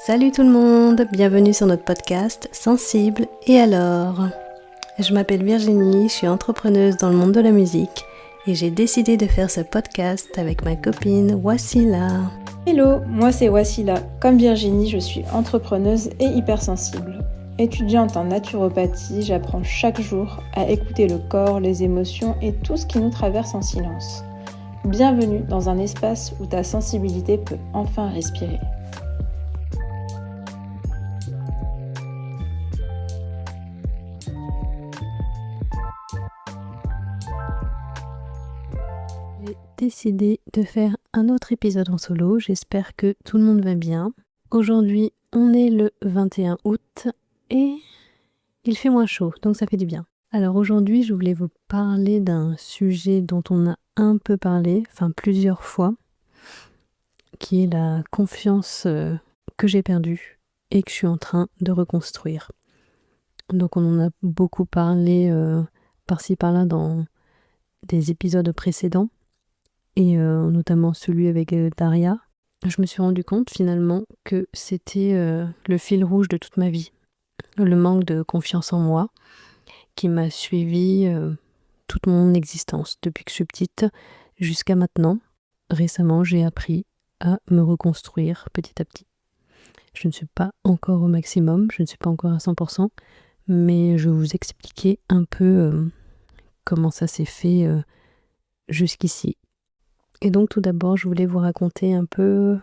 Salut tout le monde, bienvenue sur notre podcast Sensible et alors. Je m'appelle Virginie, je suis entrepreneuse dans le monde de la musique et j'ai décidé de faire ce podcast avec ma copine Wassila. Hello, moi c'est Wassila. Comme Virginie, je suis entrepreneuse et hypersensible. Étudiante en naturopathie, j'apprends chaque jour à écouter le corps, les émotions et tout ce qui nous traverse en silence. Bienvenue dans un espace où ta sensibilité peut enfin respirer. J'ai décidé de faire un autre épisode en solo, j'espère que tout le monde va bien. Aujourd'hui, on est le 21 août et il fait moins chaud, donc ça fait du bien. Alors aujourd'hui, je voulais vous parler d'un sujet dont on a un peu parlé, enfin plusieurs fois, qui est la confiance que j'ai perdue et que je suis en train de reconstruire. Donc on en a beaucoup parlé par-ci par-là dans des épisodes précédents, et notamment celui avec Daria. Je me suis rendu compte finalement que c'était le fil rouge de toute ma vie, le manque de confiance en moi qui m'a suivi toute mon existence, depuis que je suis petite jusqu'à maintenant. Récemment, j'ai appris à me reconstruire petit à petit. Je ne suis pas encore au maximum, je ne suis pas encore à 100%, mais je vais vous expliquer un peu comment ça s'est fait jusqu'ici. Et donc tout d'abord, je voulais vous raconter un peu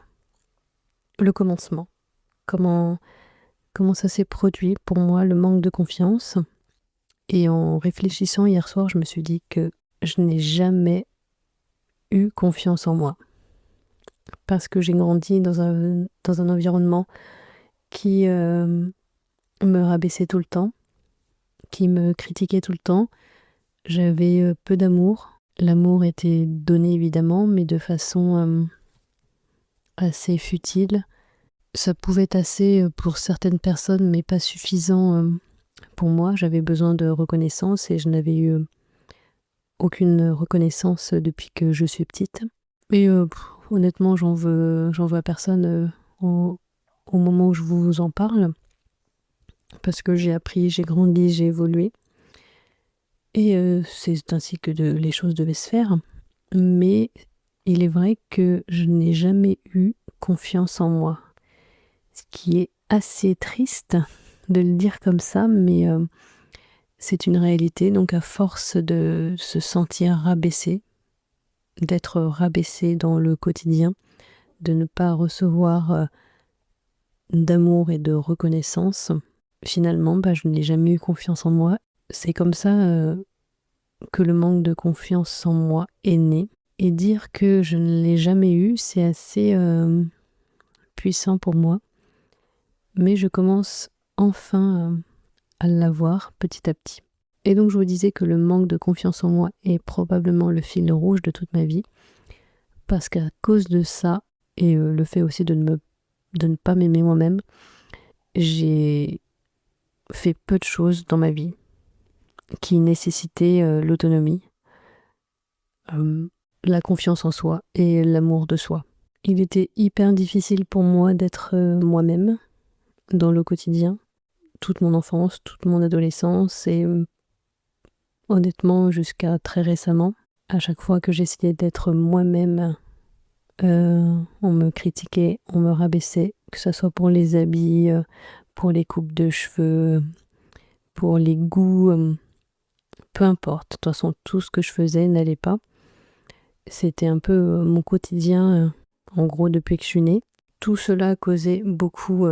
le commencement. Comment ça s'est produit pour moi, le manque de confiance. Et en réfléchissant hier soir, je me suis dit que je n'ai jamais eu confiance en moi. Parce que j'ai grandi dans un environnement qui me rabaissait tout le temps, qui me critiquait tout le temps. J'avais peu d'amour. L'amour était donné évidemment, mais de façon assez futile. Ça pouvait être assez pour certaines personnes, mais pas suffisant pour moi. J'avais besoin de reconnaissance et je n'avais eu aucune reconnaissance depuis que je suis petite. Et honnêtement, j'en veux à personne au moment où je vous en parle, parce que j'ai appris, j'ai grandi, j'ai évolué. Et c'est ainsi que les choses devaient se faire. Mais il est vrai que je n'ai jamais eu confiance en moi. Ce qui est assez triste de le dire comme ça, mais c'est une réalité. Donc à force de se sentir rabaissé, d'être rabaissé dans le quotidien, de ne pas recevoir d'amour et de reconnaissance, finalement, je n'ai jamais eu confiance en moi. C'est comme ça que le manque de confiance en moi est né. Et dire que je ne l'ai jamais eu, c'est assez puissant pour moi. Mais je commence enfin à l'avoir petit à petit. Et donc je vous disais que le manque de confiance en moi est probablement le fil rouge de toute ma vie, parce qu'à cause de ça, et le fait aussi de ne pas m'aimer moi-même, j'ai fait peu de choses dans ma vie qui nécessitaient l'autonomie, la confiance en soi et l'amour de soi. Il était hyper difficile pour moi d'être moi-même dans le quotidien, toute mon enfance, toute mon adolescence et honnêtement jusqu'à très récemment. À chaque fois que j'essayais d'être moi-même, on me critiquait, on me rabaissait, que ce soit pour les habits, pour les coupes de cheveux, pour les goûts, peu importe. De toute façon, tout ce que je faisais n'allait pas. C'était un peu mon quotidien, en gros, depuis que je suis née. Tout cela causait beaucoup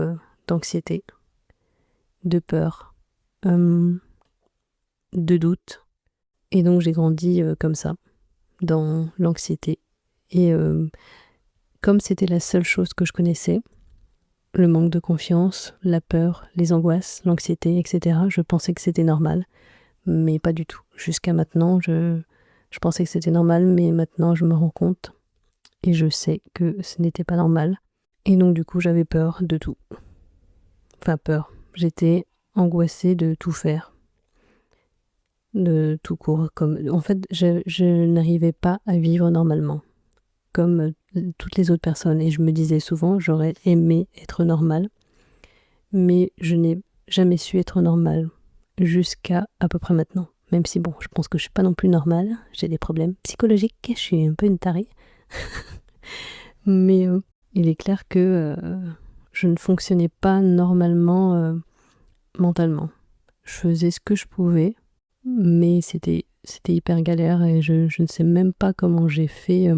d'anxiété, de peur, de doute. Et donc j'ai grandi comme ça, dans l'anxiété. Et comme c'était la seule chose que je connaissais, le manque de confiance, la peur, les angoisses, l'anxiété, etc., je pensais que c'était normal, mais pas du tout. Jusqu'à maintenant, je pensais que c'était normal, mais maintenant je me rends compte et je sais que ce n'était pas normal. Et donc du coup, j'avais peur de tout. Enfin peur, j'étais angoissée de tout faire, de tout court. En fait, je n'arrivais pas à vivre normalement. comme toutes les autres personnes. Et je me disais souvent, j'aurais aimé être normale, mais je n'ai jamais su être normale jusqu'à à peu près maintenant. Même si, bon, je pense que je suis pas non plus normale, j'ai des problèmes psychologiques, je suis un peu une tarée. Mais il est clair que je ne fonctionnais pas normalement mentalement. Je faisais ce que je pouvais, mais c'était hyper galère et je ne sais même pas comment j'ai fait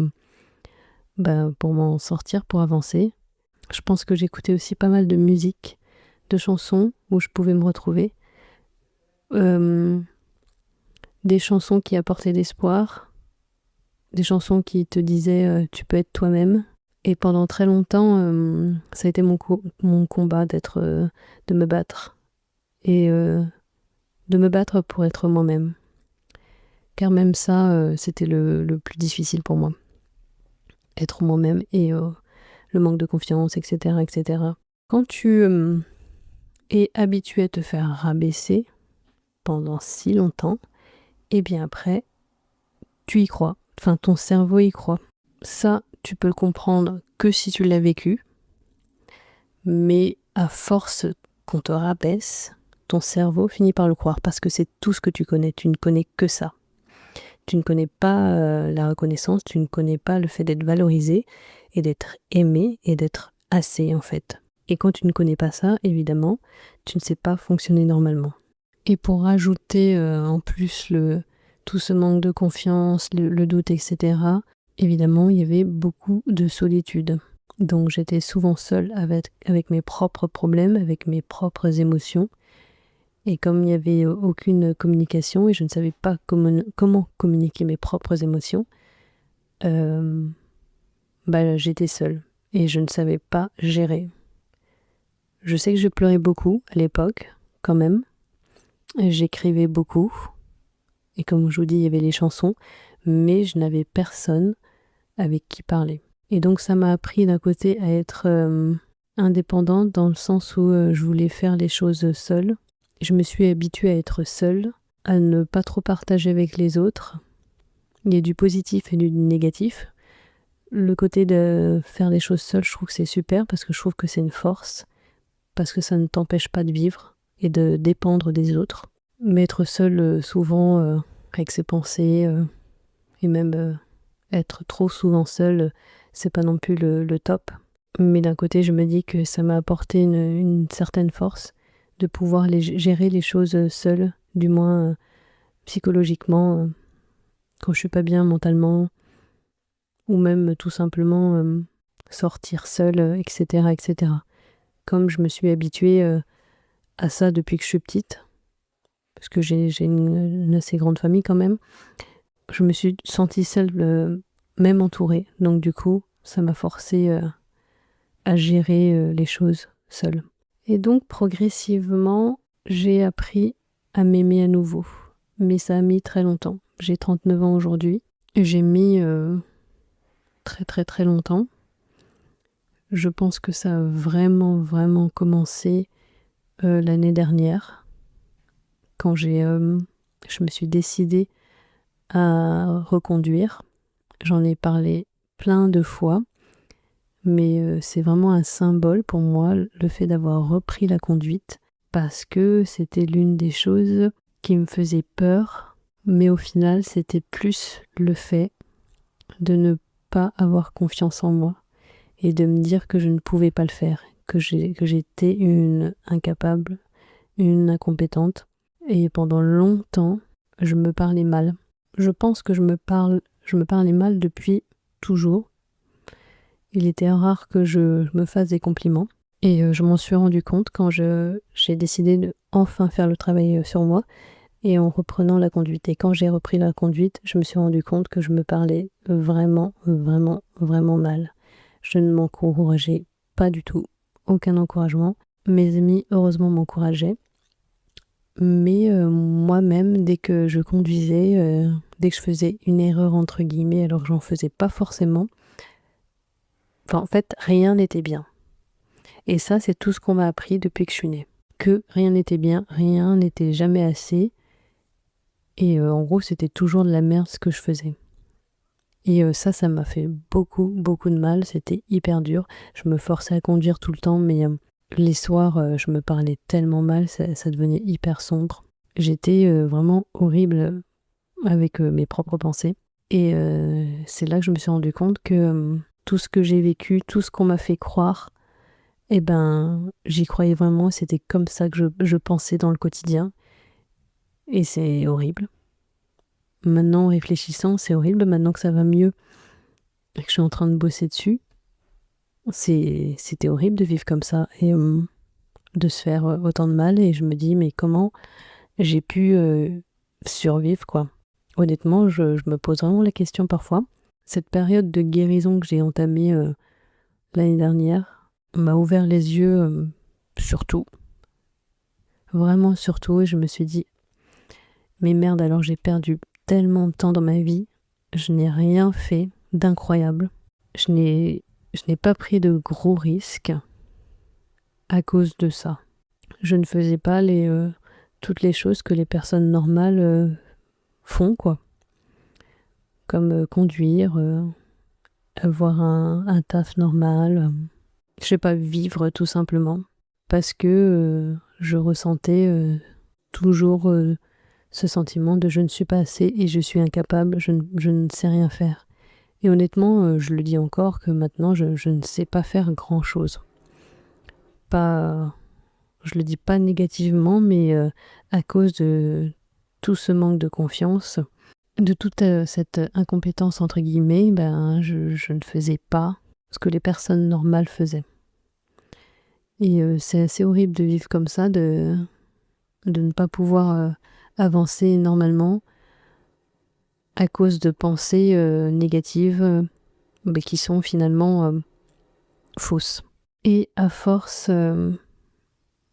pour m'en sortir, pour avancer. Je pense que j'écoutais aussi pas mal de musique, de chansons où je pouvais me retrouver. Des chansons qui apportaient l'espoir, des chansons qui te disaient tu peux être toi-même. Et pendant très longtemps, ça a été mon combat de me battre. Et de me battre pour être moi-même. Car même ça, c'était le plus difficile pour moi. Être moi-même et le manque de confiance, etc. etc. Quand tu es habitué à te faire rabaisser pendant si longtemps, et bien après, tu y crois. Enfin, ton cerveau y croit. Ça, tu peux le comprendre que si tu l'as vécu, mais à force qu'on te rabaisse, ton cerveau finit par le croire parce que c'est tout ce que tu connais. Tu ne connais que ça. Tu ne connais pas la reconnaissance, tu ne connais pas le fait d'être valorisé et d'être aimé et d'être assez en fait. Et quand tu ne connais pas ça, évidemment, tu ne sais pas fonctionner normalement. Et pour rajouter en plus tout ce manque de confiance, le doute, etc., évidemment, il y avait beaucoup de solitude. Donc j'étais souvent seule avec mes propres problèmes, avec mes propres émotions. Et comme il n'y avait aucune communication et je ne savais pas comment communiquer mes propres émotions, j'étais seule et je ne savais pas gérer. Je sais que je pleurais beaucoup à l'époque, quand même. J'écrivais beaucoup. Et comme je vous dis, il y avait les chansons, mais je n'avais personne avec qui parler. Et donc ça m'a appris d'un côté à être indépendante dans le sens où je voulais faire les choses seule. Je me suis habituée à être seule, à ne pas trop partager avec les autres. Il y a du positif et du négatif. Le côté de faire des choses seule, je trouve que c'est super parce que je trouve que c'est une force, parce que ça ne t'empêche pas de vivre et de dépendre des autres. Mais être seule souvent avec ses pensées et même être trop souvent seule, c'est pas non plus le top. Mais d'un côté, je me dis que ça m'a apporté une certaine force de pouvoir gérer les choses seule, du moins psychologiquement, quand je suis pas bien mentalement, ou même tout simplement sortir seule, etc., etc. Comme je me suis habituée à ça depuis que je suis petite, parce que j'ai une assez grande famille quand même, je me suis sentie seule, même entourée. Donc du coup, ça m'a forcée à gérer les choses seule. Et donc progressivement, j'ai appris à m'aimer à nouveau. Mais ça a mis très longtemps. J'ai 39 ans aujourd'hui. J'ai mis très très très longtemps. Je pense que ça a vraiment vraiment commencé l'année dernière, quand je me suis décidée à reconduire. J'en ai parlé plein de fois, mais c'est vraiment un symbole pour moi, le fait d'avoir repris la conduite, parce que c'était l'une des choses qui me faisait peur, mais au final, c'était plus le fait de ne pas avoir confiance en moi et de me dire que je ne pouvais pas le faire, que j'étais une incapable, une incompétente. Et pendant longtemps, je me parlais mal. Je pense que je me parlais mal depuis toujours. Il était rare que je me fasse des compliments. Et je m'en suis rendu compte quand j'ai décidé de enfin faire le travail sur moi et en reprenant la conduite. Et quand j'ai repris la conduite, je me suis rendu compte que je me parlais vraiment, vraiment, vraiment mal. Je ne m'encourageais pas du tout. Aucun encouragement. Mes amis, heureusement, m'encourageaient. Mais moi-même, dès que je conduisais, dès que je faisais une erreur entre guillemets, alors que j'en faisais pas forcément, en fait, rien n'était bien. Et ça, c'est tout ce qu'on m'a appris depuis que je suis née. Que rien n'était bien, rien n'était jamais assez. Et en gros, c'était toujours de la merde ce que je faisais. Et ça m'a fait beaucoup, beaucoup de mal. C'était hyper dur. Je me forçais à conduire tout le temps, mais les soirs, je me parlais tellement mal, ça devenait hyper sombre. J'étais vraiment horrible avec mes propres pensées. Et c'est là que je me suis rendu compte que tout ce que j'ai vécu, tout ce qu'on m'a fait croire, eh ben, j'y croyais vraiment. C'était comme ça que je pensais dans le quotidien. Et c'est horrible. Maintenant, en réfléchissant, c'est horrible. Maintenant que ça va mieux et que je suis en train de bosser dessus, c'était horrible de vivre comme ça et de se faire autant de mal. Et je me dis, mais comment j'ai pu survivre, quoi. Honnêtement, je me pose vraiment la question parfois. Cette période de guérison que j'ai entamée l'année dernière m'a ouvert les yeux sur tout. Vraiment sur tout. Et je me suis dit, mais merde, alors j'ai perdu tellement de temps dans ma vie. Je n'ai rien fait d'incroyable. Je n'ai pas pris de gros risques à cause de ça. Je ne faisais pas toutes les choses que les personnes normales font, quoi. Comme conduire, avoir un taf normal, je sais pas, vivre tout simplement. Parce que je ressentais toujours ce sentiment de je ne suis pas assez et je suis incapable, je ne sais rien faire. Et honnêtement, je le dis encore que maintenant, je ne sais pas faire grand-chose. Pas, je le dis pas négativement, mais à cause de tout ce manque de confiance, de toute cette incompétence entre guillemets, ben je ne faisais pas ce que les personnes normales faisaient. Et c'est assez horrible de vivre comme ça, de ne pas pouvoir avancer normalement à cause de pensées négatives mais qui sont finalement fausses. Et à force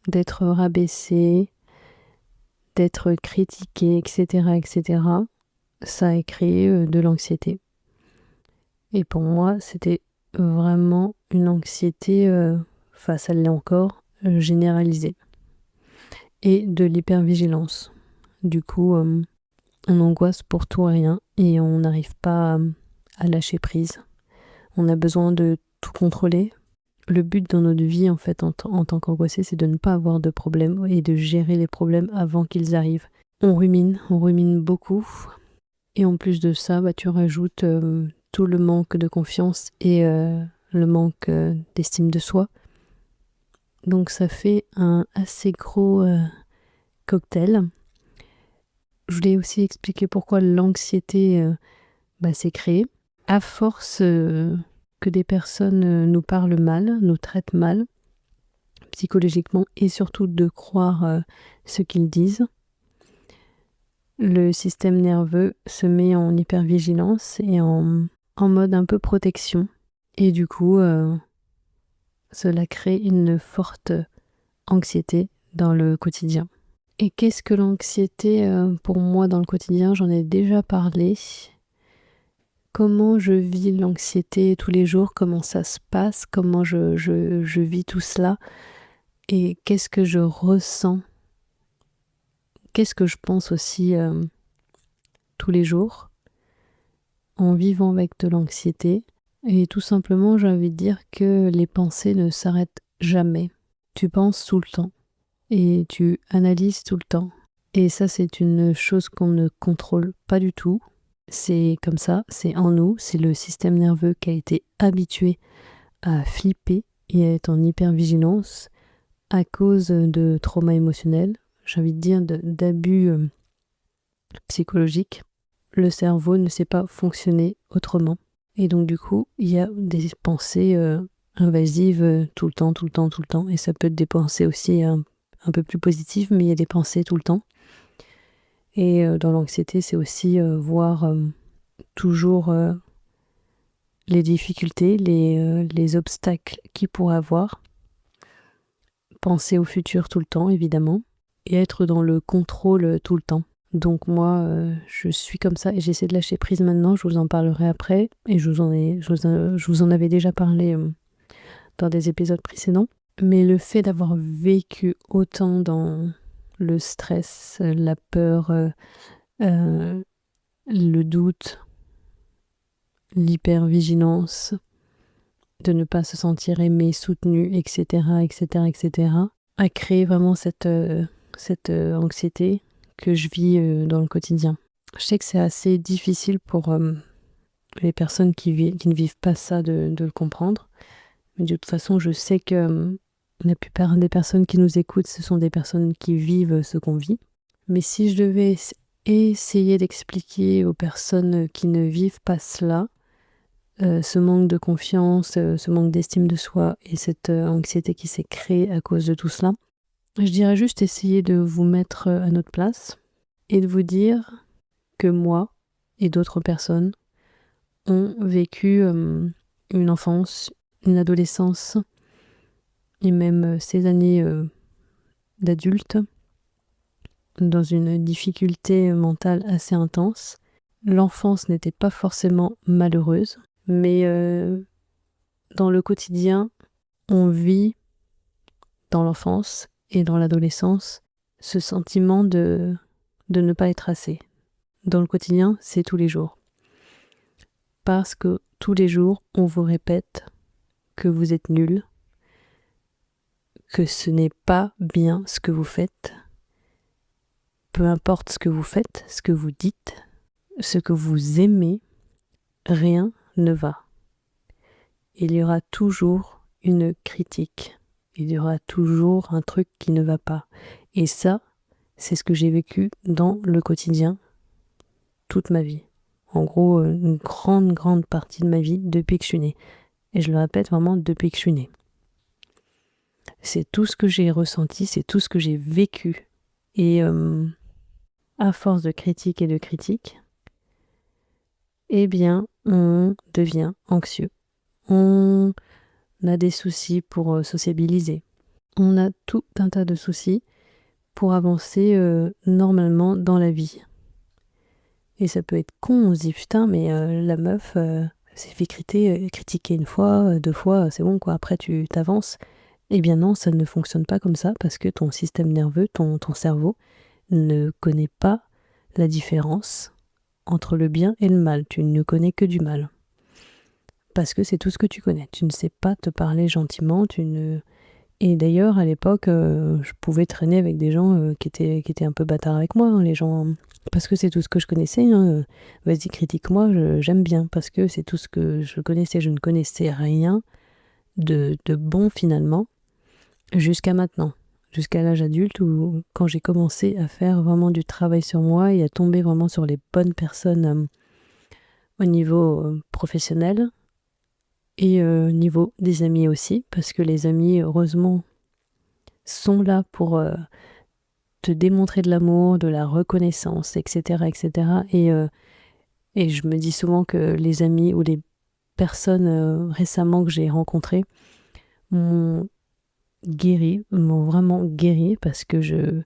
d'être rabaissé, d'être critiqué, etc., ça a créé de l'anxiété. Et pour moi, c'était vraiment une anxiété, ça l'est encore, généralisée. Et de l'hypervigilance. Du coup, on angoisse pour tout et rien et on n'arrive pas à lâcher prise. On a besoin de tout contrôler. Le but dans notre vie, en fait, en tant qu'angoissé, c'est de ne pas avoir de problèmes et de gérer les problèmes avant qu'ils arrivent. On rumine beaucoup. Et en plus de ça, tu rajoutes tout le manque de confiance et le manque d'estime de soi. Donc ça fait un assez gros cocktail. Je voulais aussi expliquer pourquoi l'anxiété s'est créée. À force que des personnes nous parlent mal, nous traitent mal, psychologiquement, et surtout de croire ce qu'ils disent, le système nerveux se met en hypervigilance et en mode un peu protection. Et du coup, cela crée une forte anxiété dans le quotidien. Et qu'est-ce que l'anxiété pour moi dans le quotidien? J'en ai déjà parlé. Comment je vis l'anxiété tous les jours, comment ça se passe, comment je vis tout cela et qu'est-ce que je ressens, qu'est-ce que je pense aussi tous les jours en vivant avec de l'anxiété. Et tout simplement, j'ai envie de dire que les pensées ne s'arrêtent jamais. Tu penses tout le temps et tu analyses tout le temps. Et ça, c'est une chose qu'on ne contrôle pas du tout. C'est comme ça, c'est en nous, c'est le système nerveux qui a été habitué à flipper et à être en hypervigilance à cause de traumas émotionnels, j'ai envie de dire d'abus psychologiques. Le cerveau ne sait pas fonctionner autrement. Et donc du coup, il y a des pensées invasives tout le temps. Et ça peut être des pensées aussi un peu plus positives, mais il y a des pensées tout le temps. Et dans l'anxiété, c'est aussi voir toujours les difficultés, les obstacles qu'il pourrait avoir. Penser au futur tout le temps, évidemment. Et être dans le contrôle tout le temps. Donc moi, je suis comme ça et j'essaie de lâcher prise maintenant. Je vous en parlerai après. Et je vous en avais déjà parlé dans des épisodes précédents. Mais le fait d'avoir vécu autant dans le stress, la peur, le doute, l'hypervigilance, de ne pas se sentir aimé, soutenu, etc., etc., etc., a créé vraiment cette anxiété que je vis dans le quotidien. Je sais que c'est assez difficile pour les personnes qui ne vivent pas ça de le comprendre, mais de toute façon, je sais que la plupart des personnes qui nous écoutent, ce sont des personnes qui vivent ce qu'on vit. Mais si je devais essayer d'expliquer aux personnes qui ne vivent pas cela, ce manque de confiance, ce manque d'estime de soi et cette anxiété qui s'est créée à cause de tout cela, je dirais juste essayer de vous mettre à notre place et de vous dire que moi et d'autres personnes ont vécu une enfance, une adolescence et même ces années d'adulte dans une difficulté mentale assez intense. L'enfance n'était pas forcément malheureuse, mais dans le quotidien, on vit dans l'enfance et dans l'adolescence ce sentiment de ne pas être assez. Dans le quotidien, c'est tous les jours. Parce que tous les jours, on vous répète que vous êtes nul, que ce n'est pas bien ce que vous faites, peu importe ce que vous faites, ce que vous dites, ce que vous aimez, rien ne va. Il y aura toujours une critique, il y aura toujours un truc qui ne va pas. Et ça, c'est ce que j'ai vécu dans le quotidien toute ma vie. En gros, une grande partie de ma vie depuis que je suis née. Et je le répète vraiment depuis que je suis née. C'est tout ce que j'ai ressenti, c'est tout ce que j'ai vécu. Et à force de critique et de critique, eh bien, on devient anxieux. On a des soucis pour sociabiliser. On a tout un tas de soucis pour avancer normalement dans la vie. Et ça peut être con, on se dit putain, mais la meuf s'est fait critiquer une fois, deux fois, c'est bon quoi, après tu t'avances. Eh bien non, ça ne fonctionne pas comme ça parce que ton système nerveux, ton cerveau ne connaît pas la différence entre le bien et le mal. Tu ne connais que du mal. Parce que c'est tout ce que tu connais. Tu ne sais pas te parler gentiment, Et d'ailleurs, à l'époque, je pouvais traîner avec des gens qui étaient un peu bâtards avec moi, hein, les gens, parce que c'est tout ce que je connaissais. Hein, vas-y, critique-moi, j'aime bien, parce que c'est tout ce que je connaissais. Je ne connaissais rien de bon finalement, jusqu'à maintenant, jusqu'à l'âge adulte, où quand j'ai commencé à faire vraiment du travail sur moi et à tomber vraiment sur les bonnes personnes au niveau professionnel et au niveau des amis aussi, parce que les amis, heureusement, sont là pour te démontrer de l'amour, de la reconnaissance, etc., etc. Et je me dis souvent que les amis ou les personnes récemment que j'ai rencontrées m'ont vraiment guéri parce que je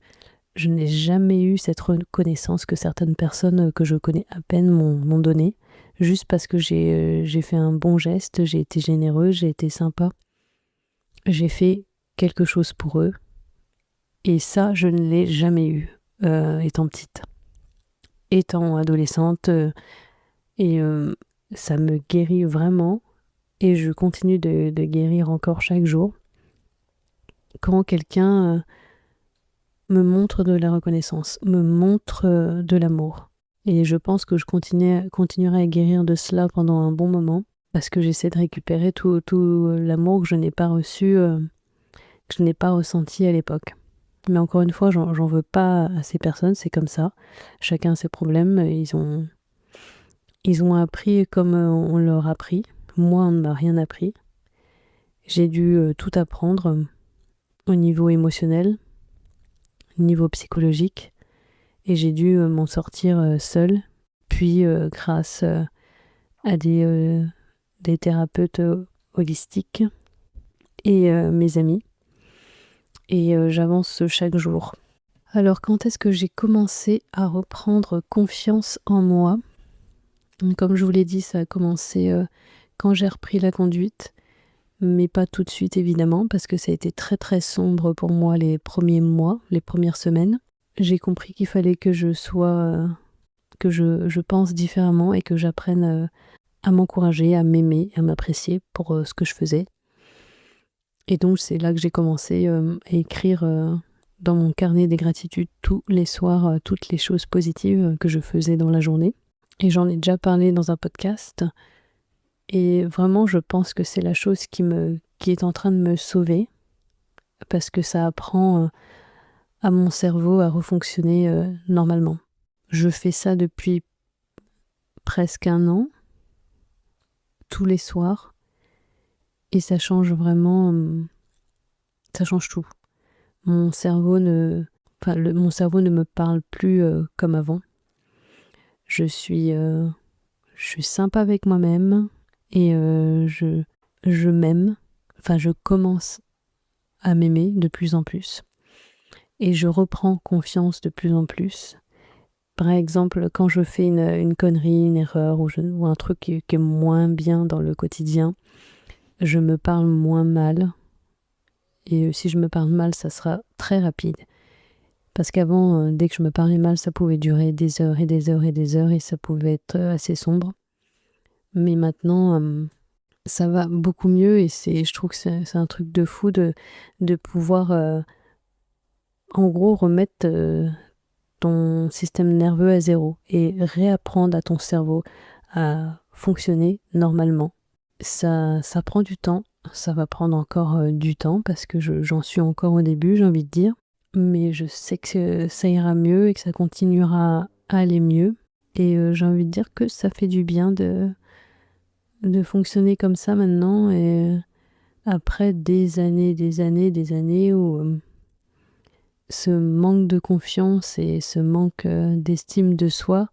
n'ai jamais eu cette reconnaissance que certaines personnes que je connais à peine m'ont donnée, juste parce que j'ai fait un bon geste, j'ai été généreuse, j'ai été sympa, j'ai fait quelque chose pour eux. Et ça, je ne l'ai jamais eu, étant petite, étant adolescente, et ça me guérit vraiment, et je continue de guérir encore chaque jour, quand quelqu'un me montre de la reconnaissance, me montre de l'amour. Et je pense que je continuerai à guérir de cela pendant un bon moment, parce que j'essaie de récupérer tout l'amour que je n'ai pas reçu, que je n'ai pas ressenti à l'époque. Mais encore une fois, j'en veux pas à ces personnes, c'est comme ça. Chacun a ses problèmes, ils ont appris comme on leur a appris. Moi, on ne m'a rien appris. J'ai dû tout apprendre au niveau émotionnel, au niveau psychologique, et j'ai dû m'en sortir seule. Puis, grâce à des thérapeutes holistiques et mes amis, et j'avance chaque jour. Alors, quand est-ce que j'ai commencé à reprendre confiance en moi ? Comme je vous l'ai dit, ça a commencé quand j'ai repris la conduite, mais pas tout de suite évidemment, parce que ça a été très très sombre pour moi les premiers mois, les premières semaines. J'ai compris qu'il fallait que je pense différemment et que j'apprenne à m'encourager, à m'aimer, à m'apprécier pour ce que je faisais. Et donc c'est là que j'ai commencé à écrire dans mon carnet des gratitudes tous les soirs, toutes les choses positives que je faisais dans la journée. Et j'en ai déjà parlé dans un podcast. Et vraiment, je pense que c'est la chose qui est en train de me sauver, parce que ça apprend à mon cerveau à refonctionner normalement. Je fais ça depuis presque 1 an, tous les soirs, et ça change vraiment, ça change tout. Mon cerveau ne me parle plus comme avant. Je suis sympa avec moi-même et je m'aime. Enfin, je commence à m'aimer de plus en plus et je reprends confiance de plus en plus. Par exemple, quand je fais une connerie, une erreur ou un truc qui est moins bien dans le quotidien, je me parle moins mal. Et si je me parle mal, ça sera très rapide. Parce qu'avant, dès que je me parlais mal, ça pouvait durer des heures et des heures et des heures et ça pouvait être assez sombre. Mais maintenant, ça va beaucoup mieux et je trouve que c'est un truc de fou de pouvoir, en gros, remettre ton système nerveux à zéro et réapprendre à ton cerveau à fonctionner normalement. Ça prend du temps, ça va prendre encore du temps parce que j'en suis encore au début, j'ai envie de dire. Mais je sais que ça ira mieux et que ça continuera à aller mieux. Et j'ai envie de dire que ça fait du bien de fonctionner comme ça maintenant. Et après des années où ce manque de confiance et ce manque d'estime de soi,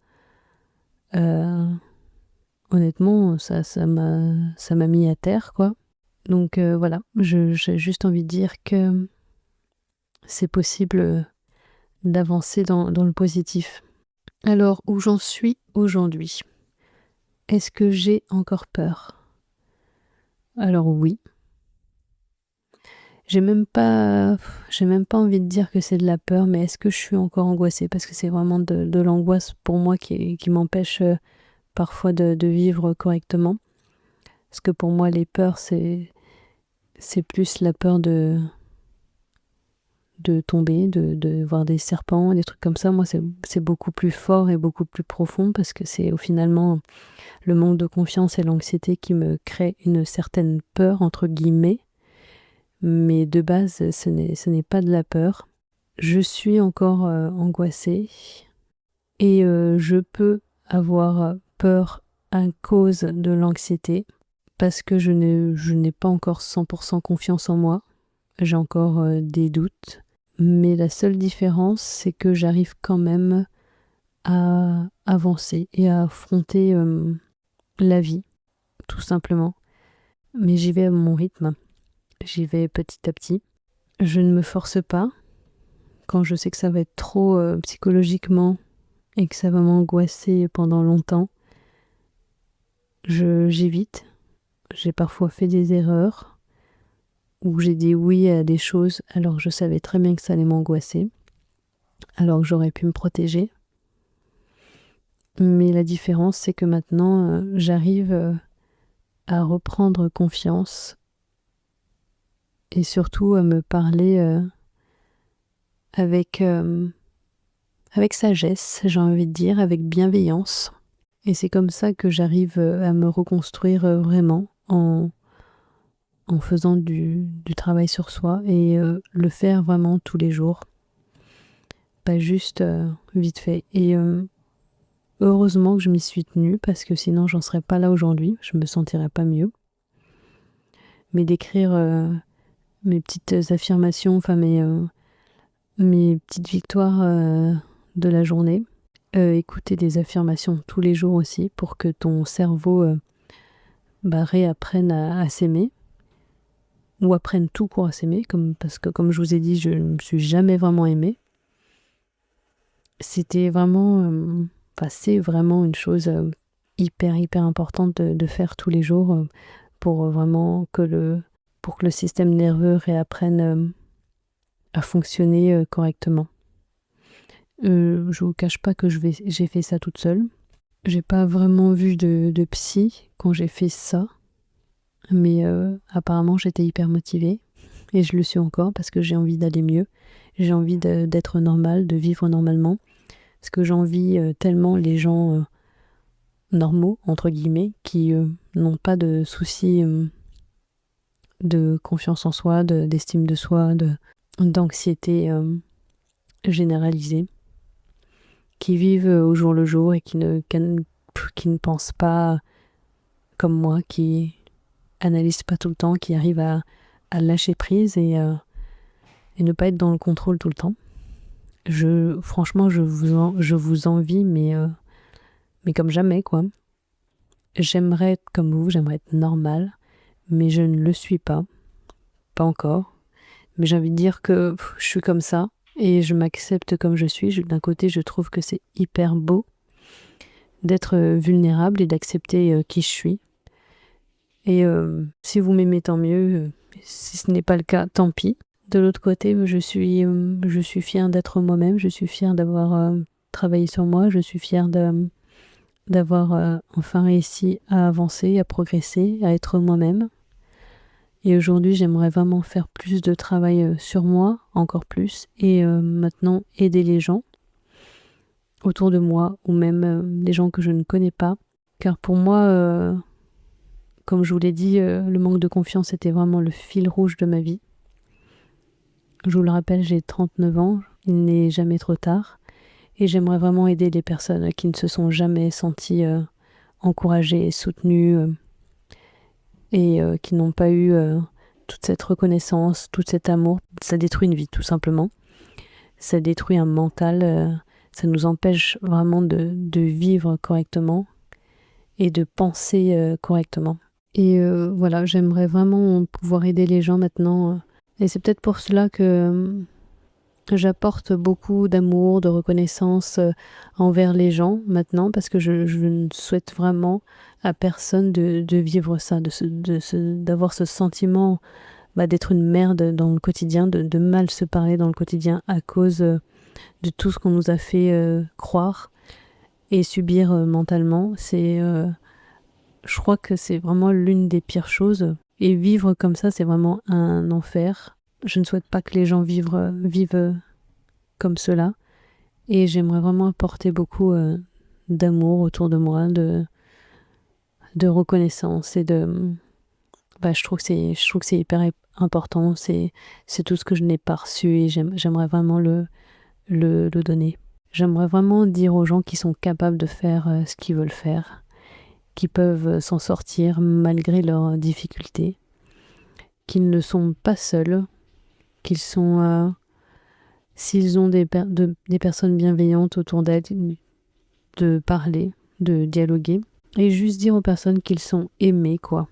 honnêtement, ça m'a mis à terre, quoi. Donc voilà, j'ai juste envie de dire que c'est possible d'avancer dans le positif. Alors, où j'en suis aujourd'hui? Est-ce que j'ai encore peur? Alors oui. J'ai même pas envie de dire que c'est de la peur, mais est-ce que je suis encore angoissée? Parce que c'est vraiment de l'angoisse pour moi qui m'empêche parfois de vivre correctement. Parce que pour moi, les peurs, c'est plus la peur de tomber, de voir des serpents, des trucs comme ça. Moi, c'est beaucoup plus fort et beaucoup plus profond parce que c'est finalement le manque de confiance et l'anxiété qui me crée une certaine peur, entre guillemets. Mais de base, ce n'est pas de la peur. Je suis encore angoissée et je peux avoir peur à cause de l'anxiété parce que je n'ai pas encore 100% confiance en moi. J'ai encore des doutes. Mais la seule différence, c'est que j'arrive quand même à avancer et à affronter la vie, tout simplement. Mais j'y vais à mon rythme, j'y vais petit à petit. Je ne me force pas quand je sais que ça va être trop psychologiquement et que ça va m'angoisser pendant longtemps. J'évite. J'ai parfois fait des erreurs où j'ai dit oui à des choses alors que je savais très bien que ça allait m'angoisser, alors que j'aurais pu me protéger. Mais la différence, c'est que maintenant, j'arrive à reprendre confiance et surtout à me parler avec sagesse, j'ai envie de dire, avec bienveillance. Et c'est comme ça que j'arrive à me reconstruire vraiment en faisant du travail sur soi et le faire vraiment tous les jours, pas juste vite fait. Et heureusement que je m'y suis tenue parce que sinon j'en serais pas là aujourd'hui, je me sentirais pas mieux. Mais d'écrire mes petites affirmations, enfin mes petites victoires de la journée, écouter des affirmations tous les jours aussi pour que ton cerveau réapprenne à s'aimer ou apprenne tout court à s'aimer, parce que comme je vous ai dit, je ne me suis jamais vraiment aimée. C'était vraiment, c'est vraiment une chose hyper importante de faire tous les jours pour vraiment que le système nerveux réapprenne à fonctionner correctement. Je vous cache pas que j'ai fait ça toute seule. J'ai pas vraiment vu de psy quand j'ai fait ça, mais apparemment j'étais hyper motivée et je le suis encore parce que j'ai envie d'aller mieux, j'ai envie d'être normale, de vivre normalement, parce que j'envie tellement les gens normaux, entre guillemets, qui n'ont pas de soucis de confiance en soi, d'estime de soi, d'anxiété généralisée, qui vivent au jour le jour et qui ne pensent pas comme moi, qui analysent pas tout le temps, qui arrivent à lâcher prise et ne pas être dans le contrôle tout le temps. Franchement, je vous envie, mais comme jamais, quoi. J'aimerais être comme vous, j'aimerais être normale, mais je ne le suis pas encore. Mais j'ai envie de dire que je suis comme ça et je m'accepte comme je suis. D'un côté, je trouve que c'est hyper beau d'être vulnérable et d'accepter qui je suis. Et si vous m'aimez, tant mieux. Si ce n'est pas le cas, tant pis. De l'autre côté, je suis fière d'être moi-même. Je suis fière d'avoir travaillé sur moi. Je suis fière d'avoir enfin réussi à avancer, à progresser, à être moi-même. Et aujourd'hui, j'aimerais vraiment faire plus de travail sur moi, encore plus, et maintenant aider les gens autour de moi, ou même les gens que je ne connais pas. Car pour moi, comme je vous l'ai dit, le manque de confiance était vraiment le fil rouge de ma vie. Je vous le rappelle, j'ai 39 ans, il n'est jamais trop tard, et j'aimerais vraiment aider les personnes qui ne se sont jamais senties encouragées et soutenues, et qui n'ont pas eu toute cette reconnaissance, tout cet amour. Ça détruit une vie, tout simplement. Ça détruit un mental, ça nous empêche vraiment de vivre correctement et de penser correctement. Et voilà, j'aimerais vraiment pouvoir aider les gens maintenant. Et c'est peut-être pour cela que j'apporte beaucoup d'amour, de reconnaissance envers les gens maintenant, parce que je ne souhaite vraiment à personne de vivre ça, d'avoir ce sentiment d'être une merde dans le quotidien, de mal se parler dans le quotidien à cause de tout ce qu'on nous a fait croire et subir mentalement. Je crois que c'est vraiment l'une des pires choses. Et vivre comme ça, c'est vraiment un enfer. Je ne souhaite pas que les gens vivent comme cela. Et j'aimerais vraiment apporter beaucoup d'amour autour de moi, de reconnaissance et je trouve que c'est hyper important. C'est tout ce que je n'ai pas reçu et j'aimerais vraiment le donner. J'aimerais vraiment dire aux gens qui sont capables de faire ce qu'ils veulent faire, qui peuvent s'en sortir malgré leurs difficultés, qu'ils ne sont pas seuls, qu'ils sont, s'ils ont des personnes bienveillantes autour d'elles, de parler, de dialoguer, et juste dire aux personnes qu'ils sont aimés, quoi,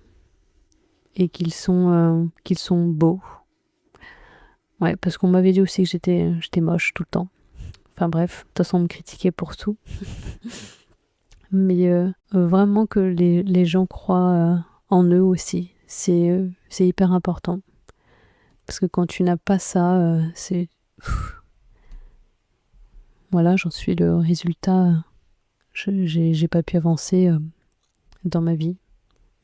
et qu'ils sont beaux. Ouais, parce qu'on m'avait dit aussi que j'étais moche tout le temps. Enfin bref, de toute façon on me critiquait pour tout. Mais vraiment que les gens croient en eux aussi, c'est hyper important. Parce que quand tu n'as pas ça, c'est... Voilà, j'en suis le résultat. J'ai pas pu avancer dans ma vie.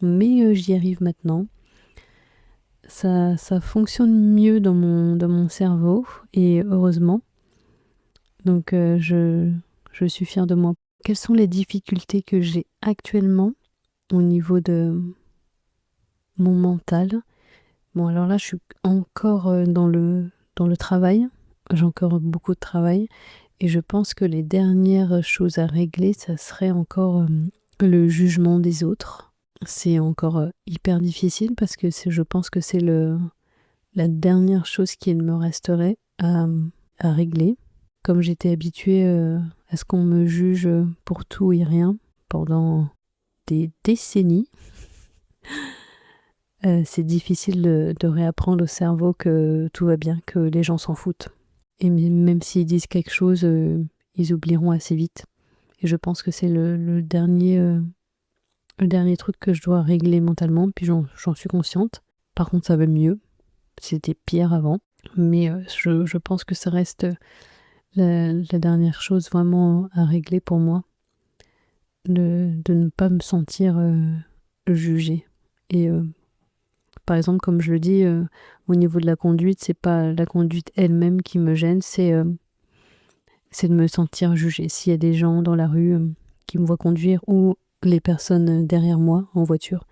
Mais j'y arrive maintenant. Ça fonctionne mieux dans mon cerveau, et heureusement. Donc je suis fière de moi. Quelles sont les difficultés que j'ai actuellement au niveau de mon mental? Bon, alors là, je suis encore dans le travail. J'ai encore beaucoup de travail. Et je pense que les dernières choses à régler, ça serait encore le jugement des autres. C'est encore hyper difficile parce que je pense que c'est la dernière chose qu'il me resterait à régler. Comme j'étais habituée à ce qu'on me juge pour tout et rien pendant des décennies, c'est difficile de réapprendre au cerveau que tout va bien, que les gens s'en foutent. Et même s'ils disent quelque chose, ils oublieront assez vite. Et je pense que c'est le dernier truc que je dois régler mentalement, puis j'en suis consciente. Par contre, ça va mieux. C'était pire avant. Mais je pense que ça reste la dernière chose vraiment à régler pour moi. de ne pas me sentir jugée. Et par exemple, comme je le dis, au niveau de la conduite, c'est pas la conduite elle-même qui me gêne, c'est de me sentir jugée. S'il y a des gens dans la rue qui me voient conduire ou les personnes derrière moi en voiture,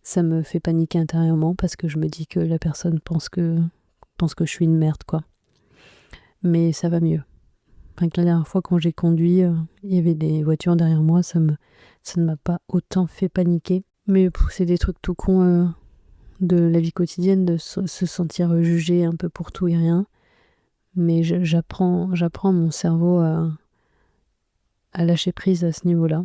ça me fait paniquer intérieurement parce que je me dis que la personne pense que je suis une merde, quoi. Mais ça va mieux. Enfin, que la dernière fois quand j'ai conduit, il y avait des voitures derrière moi, ça ne m'a pas autant fait paniquer. Mais c'est des trucs tout cons de la vie quotidienne, de se sentir jugé un peu pour tout et rien. Mais j'apprends mon cerveau à lâcher prise à ce niveau-là.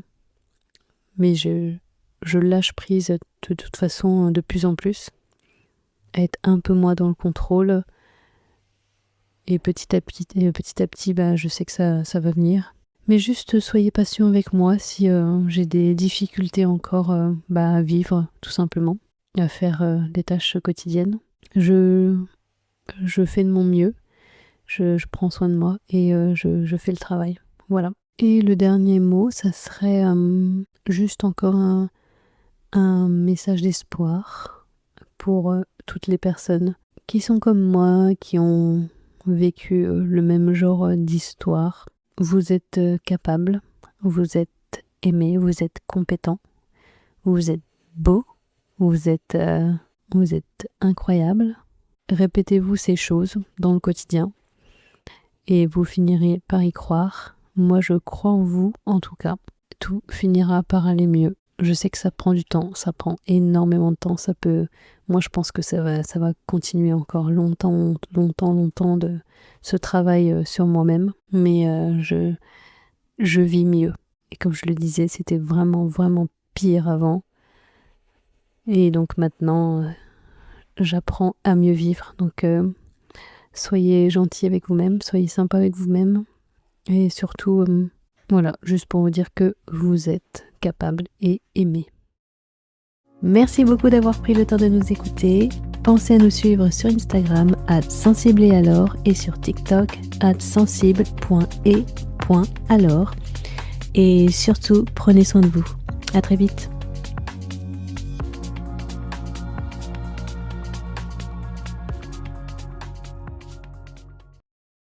Mais je lâche prise de toute façon de plus en plus, à être un peu moins dans le contrôle. Et petit à petit, je sais que ça va venir. Mais juste soyez patient avec moi si j'ai des difficultés encore à vivre, tout simplement, à faire des tâches quotidiennes. Je fais de mon mieux, je prends soin de moi et je fais le travail. Voilà. Et le dernier mot, ça serait juste encore un message d'espoir pour toutes les personnes qui sont comme moi, qui ont vécu le même genre d'histoire. Vous êtes capable, vous êtes aimé, vous êtes compétent, vous êtes beau, vous êtes incroyable. Répétez-vous ces choses dans le quotidien et vous finirez par y croire. Moi, je crois en vous, en tout cas. Tout finira par aller mieux. Je sais que ça prend du temps, ça prend énormément de temps. Moi, je pense que ça va continuer encore longtemps de ce travail sur moi-même. Mais je vis mieux. Et comme je le disais, c'était vraiment, vraiment pire avant. Et donc maintenant, j'apprends à mieux vivre. Donc, soyez gentils avec vous-même, soyez sympa avec vous-même. Et surtout, voilà, juste pour vous dire que vous êtes capable et aimé. Merci beaucoup d'avoir pris le temps de nous écouter. Pensez à nous suivre sur Instagram @sensibleetalors et sur TikTok @sensible.e.alors. Et surtout, prenez soin de vous. À très vite.